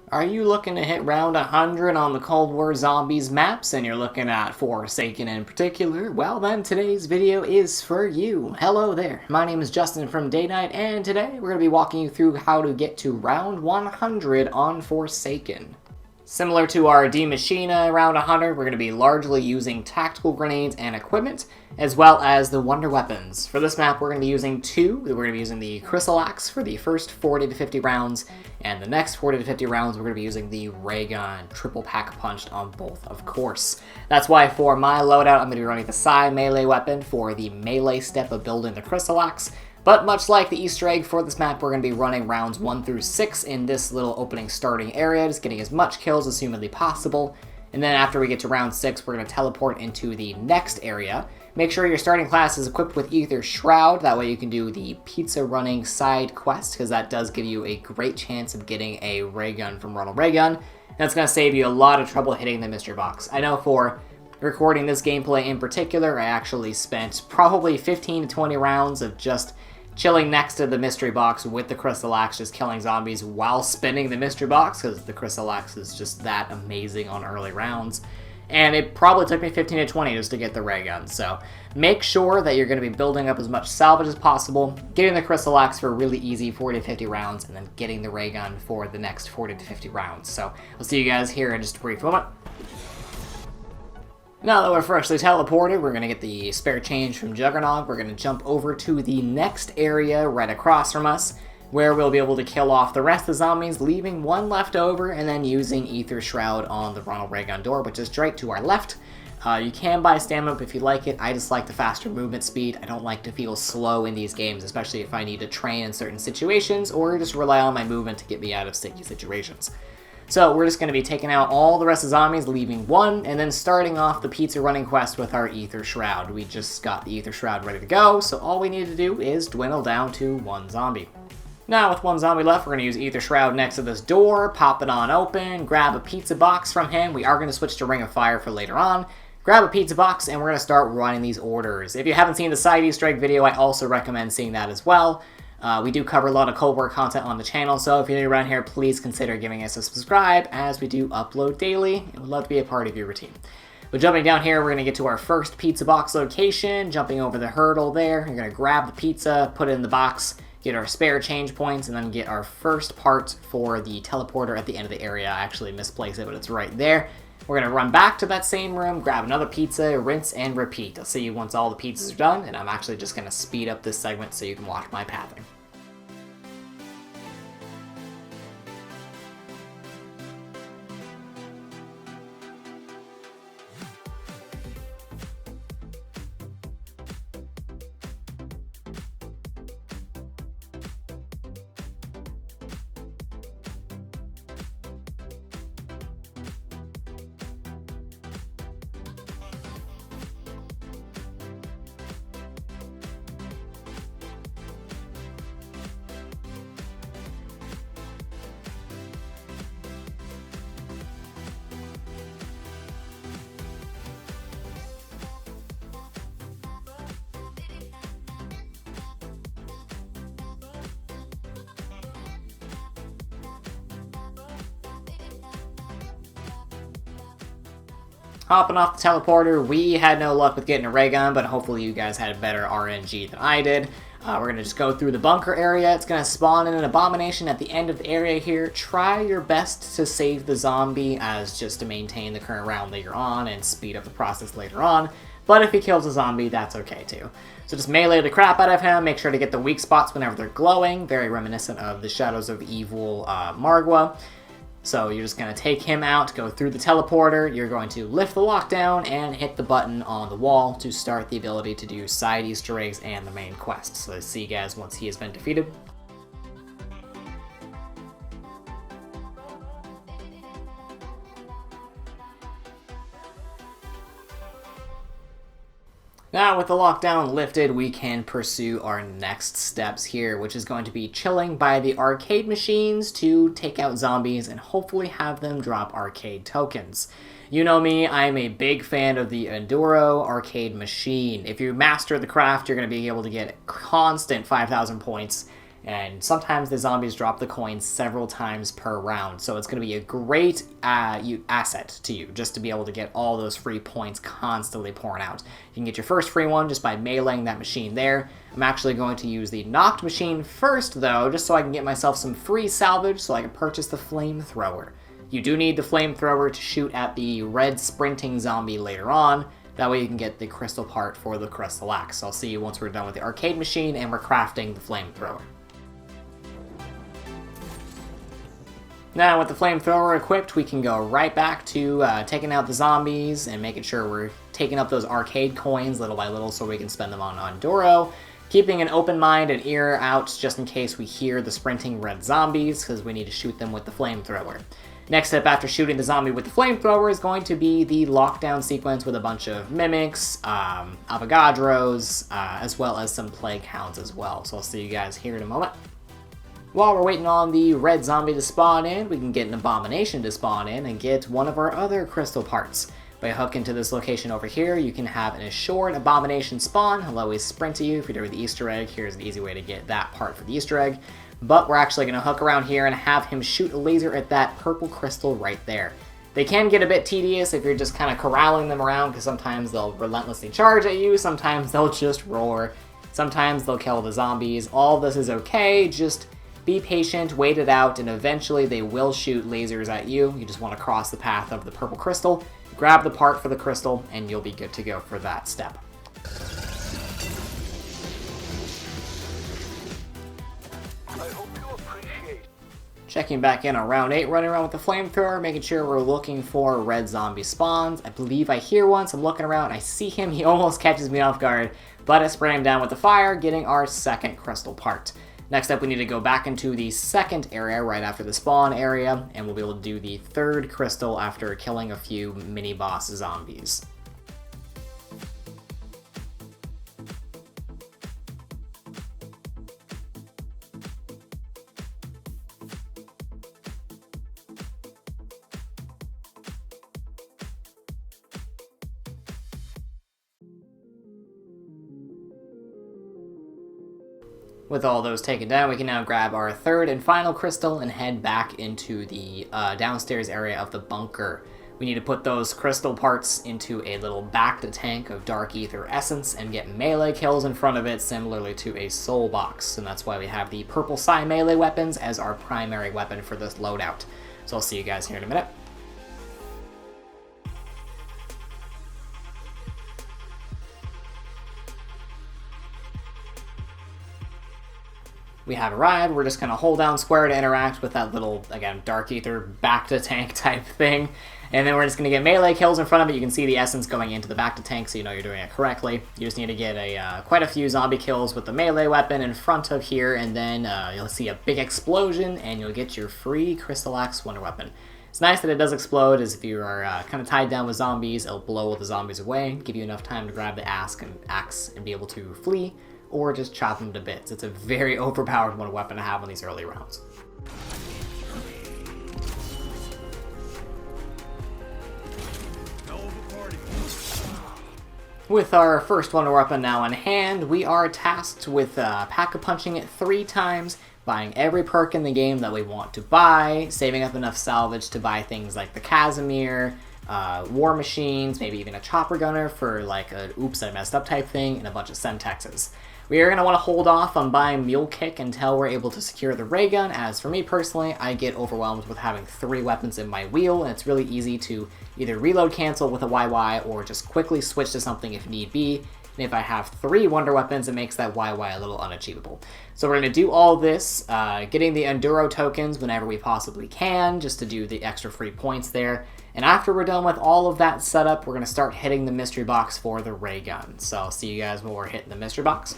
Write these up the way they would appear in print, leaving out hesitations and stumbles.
Are you looking to hit round 100 on the Cold War Zombies maps and you're looking at Forsaken in particular? Well then, today's video is for you. Hello there, my name is Justin from Day Night, and today we're going to be walking you through how to get to round 100 on Forsaken. Similar to our D Machina round 100, we're going to be largely using tactical grenades and equipment, as well as the wonder weapons. For this map, we're going to be using two. We're going to be using the Crystal Axe for the first 40 to 50 rounds, and the next 40 to 50 rounds, we're going to be using the Ray Gun, triple pack punched on both, of course. That's why for my loadout, I'm going to be running the side melee weapon for the melee step of building the Crystal Axe. But much like the Easter egg for this map, we're going to be running rounds 1 through 6 in this little opening starting area, just getting as much kills as humanly possible. And then after we get to round 6, we're going to teleport into the next area. Make sure your starting class is equipped with Aether Shroud, that way you can do the pizza running side quest, because that does give you a great chance of getting a ray gun from Ronald Reagan. That's going to save you a lot of trouble hitting the mystery box. I know for recording this gameplay in particular, I actually spent probably 15 to 20 rounds of just chilling next to the mystery box with the Crystal Axe, just killing zombies while spinning the mystery box, because the Crystal Axe is just that amazing on early rounds. And it probably took me 15 to 20 just to get the ray gun. So make sure that you're going to be building up as much salvage as possible, getting the Crystal Axe for really easy 40 to 50 rounds, and then getting the ray gun for the next 40 to 50 rounds. So I'll see you guys here in just a brief moment. Now that we're freshly teleported, we're going to get the spare change from Juggernaut. We're going to jump over to the next area right across from us, where we'll be able to kill off the rest of the zombies, leaving one left over, and then using Aether Shroud on the Ronald Reagan door, which is straight to our left. You can buy stamina up if you like it. I just like the faster movement speed. I don't like to feel slow in these games, especially if I need to train in certain situations, or just rely on my movement to get me out of sticky situations. So we're just going to be taking out all the rest of the zombies, leaving one, and then starting off the pizza running quest with our Aether Shroud. We just got the Aether Shroud ready to go, so all we need to do is dwindle down to one zombie. Now with one zombie left, we're going to use Aether Shroud next to this door, pop it on open, grab a pizza box from him. We are going to switch to Ring of Fire for later on. Grab a pizza box, and we're going to start running these orders. If you haven't seen the side Easter egg video, I also recommend seeing that as well. We do cover a lot of Cold War content on the channel, so if you're new around here, please consider giving us a subscribe, as we do upload daily, and would love to be a part of your routine. But jumping down here, we're going to get to our first pizza box location, jumping over the hurdle there. You're going to grab the pizza, put it in the box, get our spare change points, and then get our first part for the teleporter at the end of the area. I actually misplaced it, but it's right there. We're going to run back to that same room, grab another pizza, rinse, and repeat. I'll see you once all the pizzas are done, and I'm actually just going to speed up this segment so you can watch my pathing. Hopping off the teleporter, we had no luck with getting a ray gun, but hopefully you guys had a better RNG than I did. We're going to just go through the bunker area. It's going to spawn in an abomination at the end of the area here. Try your best to save the zombie, as just to maintain the current round that you're on and speed up the process later on. But if he kills a zombie, that's okay too. So just melee the crap out of him. Make sure to get the weak spots whenever they're glowing. Very reminiscent of the Shadows of Evil Margwa. So you're just going to take him out, go through the teleporter, you're going to lift the lockdown, and hit the button on the wall to start the ability to do side Easter eggs and the main quest. So let's see you guys once he has been defeated. Now with the lockdown lifted, we can pursue our next steps here, which is going to be chilling by the arcade machines to take out zombies and hopefully have them drop arcade tokens. You know me, I'm a big fan of the Enduro arcade machine. If you master the craft, you're going to be able to get constant 5,000 points And sometimes the zombies drop the coins several times per round, so it's going to be a great asset to you, just to be able to get all those free points constantly pouring out. You can get your first free one just by meleeing that machine there. I'm actually going to use the knocked machine first, though, just so I can get myself some free salvage so I can purchase the flamethrower. You do need the flamethrower to shoot at the red sprinting zombie later on. That way you can get the crystal part for the crystal axe. I'll see you once we're done with the arcade machine and we're crafting the flamethrower. Now with the flamethrower equipped, we can go right back to taking out the zombies and making sure we're taking up those arcade coins little by little so we can spend them on Enduro. Keeping an open mind and ear out just in case we hear the sprinting red zombies, because we need to shoot them with the flamethrower. Next step after shooting the zombie with the flamethrower is going to be the lockdown sequence with a bunch of mimics, Avogadros, as well as some plague hounds as well. So I'll see you guys here in a moment. While we're waiting on the red zombie to spawn in, we can get an abomination to spawn in and get one of our other crystal parts. By hooking to this location over here, you can have an assured abomination spawn. He'll always sprint to you if you're doing the Easter egg. Here's an easy way to get that part for the Easter egg. But we're actually going to hook around here and have him shoot a laser at that purple crystal right there. They can get a bit tedious if you're just kind of corralling them around, because sometimes they'll relentlessly charge at you, sometimes they'll just roar, sometimes they'll kill the zombies. All this is okay, just be patient, wait it out, and eventually they will shoot lasers at you. You just want to cross the path of the purple crystal, grab the part for the crystal, and you'll be good to go for that step. Checking back in on round 8, running around with the flamethrower, making sure we're looking for red zombie spawns. I believe I hear one, so I'm looking around, I see him, he almost catches me off guard, but I spray him down with the fire, getting our second crystal part. Next up, we need to go back into the second area right after the spawn area, and we'll be able to do the third crystal after killing a few mini-boss zombies. With all those taken down, we can now grab our third and final crystal and head back into the downstairs area of the bunker. We need to put those crystal parts into a little backed tank of dark ether essence and get melee kills in front of it, similarly to a soul box. And that's why we have the purple psi melee weapons as our primary weapon for this loadout. So I'll see you guys here in a minute. We have arrived. We're just going to hold down square to interact with that little, again, dark ether back to tank type thing. And then we're just going to get melee kills in front of it. You can see the essence going into the back to tank, so you know you're doing it correctly. You just need to get quite a few zombie kills with the melee weapon in front of here, and then you'll see a big explosion, and you'll get your free Crystal Axe Wonder Weapon. It's nice that it does explode, as if you are kind of tied down with zombies, it'll blow the zombies away, give you enough time to grab the axe and be able to flee, or just chop them to bits. It's a very overpowered weapon to have in these early rounds. With our first Wonder Weapon now in hand, we are tasked with pack-a-punching it 3 times, buying every perk in the game that we want to buy, saving up enough salvage to buy things like the Casimir, war machines, maybe even a chopper gunner for like a oops I messed up type thing, and a bunch of Semtexes. We are going to want to hold off on buying Mule Kick until we're able to secure the ray gun, as for me personally, I get overwhelmed with having 3 weapons in my wheel, and it's really easy to either reload cancel with a YY or just quickly switch to something if need be. And if I have 3 wonder weapons, it makes that YY a little unachievable. So we're going to do all this, getting the Enduro tokens whenever we possibly can, just to do the extra free points there. And after we're done with all of that setup, we're going to start hitting the mystery box for the ray gun. So I'll see you guys when we're hitting the mystery box.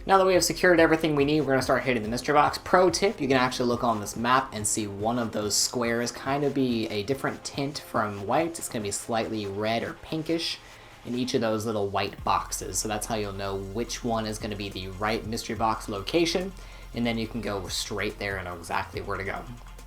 Now that we have secured everything we need, we're going to start hitting the mystery box. Pro tip, you can actually look on this map and see one of those squares kind of be a different tint from white. It's going to be slightly red or pinkish in each of those little white boxes. So that's how you'll know which one is going to be the right mystery box location. And then you can go straight there and know exactly where to go.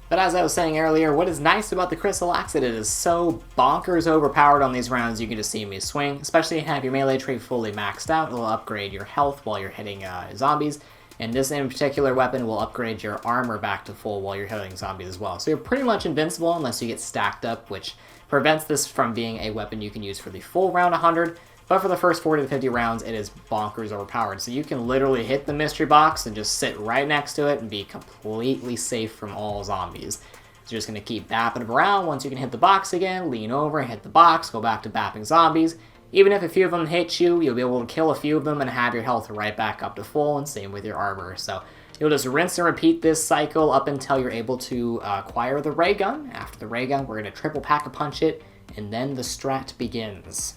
But as I was saying earlier, what is nice about the Crystal Axe is it is so bonkers overpowered on these rounds. You can just see me swing, especially if you have your melee tree fully maxed out. It'll upgrade your health while you're hitting zombies. And this in particular weapon will upgrade your armor back to full while you're hitting zombies as well. So you're pretty much invincible unless you get stacked up, which prevents this from being a weapon you can use for the full round 100. But for the first 40 to 50 rounds, it is bonkers overpowered. So you can literally hit the mystery box and just sit right next to it and be completely safe from all zombies. So you're just going to keep bapping them around. Once you can hit the box again, lean over, hit the box, go back to bapping zombies. Even if a few of them hit you, you'll be able to kill a few of them and have your health right back up to full, and same with your armor. So you'll just rinse and repeat this cycle up until you're able to acquire the ray gun. After the ray gun, we're going to triple pack-a-punch it, and then the strat begins.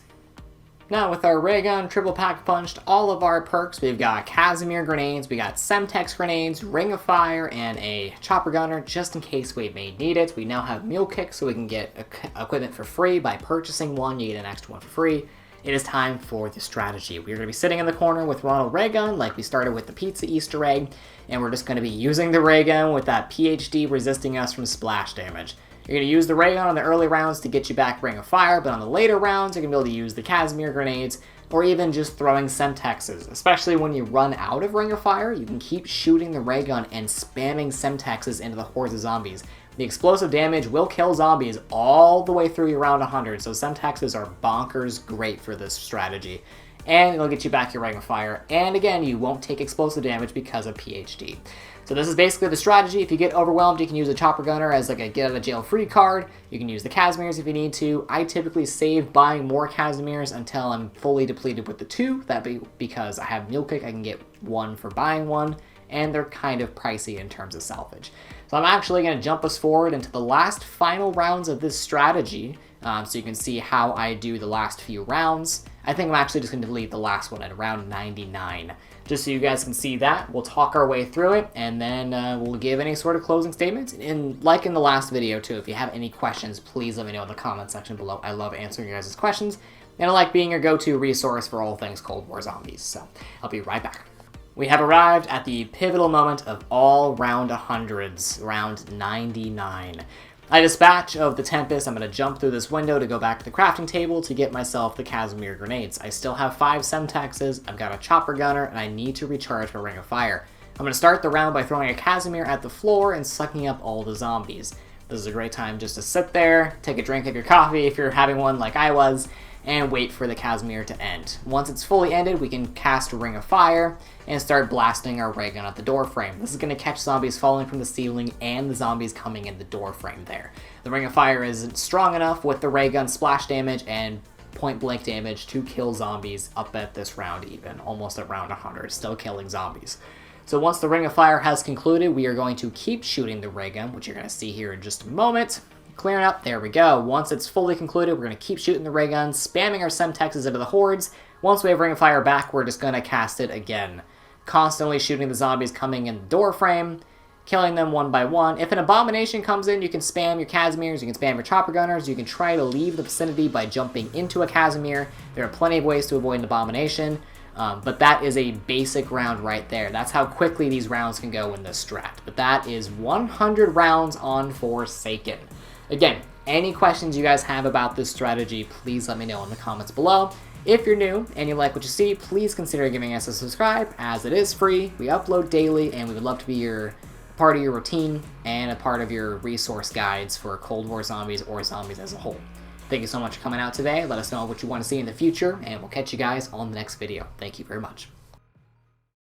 Now with our ray gun triple pack punched all of our perks, we've got Casimir grenades, we got Semtex grenades, Ring of Fire, and a chopper gunner just in case we may need it. We now have mule kick so we can get equipment for free. By purchasing one, you get an extra one for free. It is time for the strategy. We're going to be sitting in the corner with Ronald ray gun like we started with the pizza Easter egg, and we're just going to be using the ray gun with that PhD resisting us from splash damage. You're going to use the ray gun on the early rounds to get you back Ring of Fire, but on the later rounds, you're going to be able to use the Casimir grenades, or even just throwing Semtexes. Especially when you run out of Ring of Fire, you can keep shooting the ray gun and spamming Semtexes into the hordes of zombies. The explosive damage will kill zombies all the way through your round 100, so Semtexes are bonkers great for this strategy. And it'll get you back your Ring of Fire, and again, you won't take explosive damage because of PhD. So this is basically the strategy. If you get overwhelmed, you can use a chopper gunner as like a get out of jail free card. You can use the Casimirs if you need to. I typically save buying more Casimirs until I'm fully depleted with the 2. That'd be because I have mule kick, I can get 1 for buying 1, and they're kind of pricey in terms of salvage. So I'm actually going to jump us forward into the last final rounds of this strategy, so you can see how I do the last few rounds. I think I'm actually just going to delete the last one at around 99. Just so you guys can see that. We'll talk our way through it, and then we'll give any sort of closing statements. And like in the last video, too, if you have any questions, please let me know in the comment section below. I love answering your guys' questions, and I like being your go-to resource for all things Cold War zombies. So I'll be right back. We have arrived at the pivotal moment of all round 100s, round 99. I dispatch of the Tempest. I'm going to jump through this window to go back to the crafting table to get myself the Casimir grenades. I still have 5 Semtexes, I've got a chopper gunner, and I need to recharge my Ring of Fire. I'm going to start the round by throwing a Casimir at the floor and sucking up all the zombies. This is a great time just to sit there, take a drink of your coffee if you're having one like I was, and wait for the Casimir to end. Once it's fully ended, we can cast a Ring of Fire and start blasting our ray gun at the door frame. This is going to catch zombies falling from the ceiling and the zombies coming in the door frame there. The Ring of Fire is strong enough with the ray gun splash damage and point blank damage to kill zombies up at this round even, almost at round 100, still killing zombies. So once the Ring of Fire has concluded, we are going to keep shooting the ray gun, which you're going to see here in just a moment. Clearing up, there we go. Once it's fully concluded, we're going to keep shooting the ray gun, spamming our Semtexes into the hordes. Once we have Ring of Fire back, we're just going to cast it again. Constantly shooting the zombies coming in the door frame, killing them one by one. If an abomination comes in, you can spam your Casimirs, you can spam your chopper gunners, you can try to leave the vicinity by jumping into a Casimir. There are plenty of ways to avoid an abomination, but that is a basic round right there. That's how quickly these rounds can go in this strat. But that is 100 rounds on Forsaken. Again, any questions you guys have about this strategy, please let me know in the comments below. If you're new and you like what you see, please consider giving us a subscribe, as it is free. We upload daily, and we would love to be part of your routine and a part of your resource guides for Cold War zombies or zombies as a whole. Thank you so much for coming out today. Let us know what you want to see in the future, and we'll catch you guys on the next video. Thank you very much.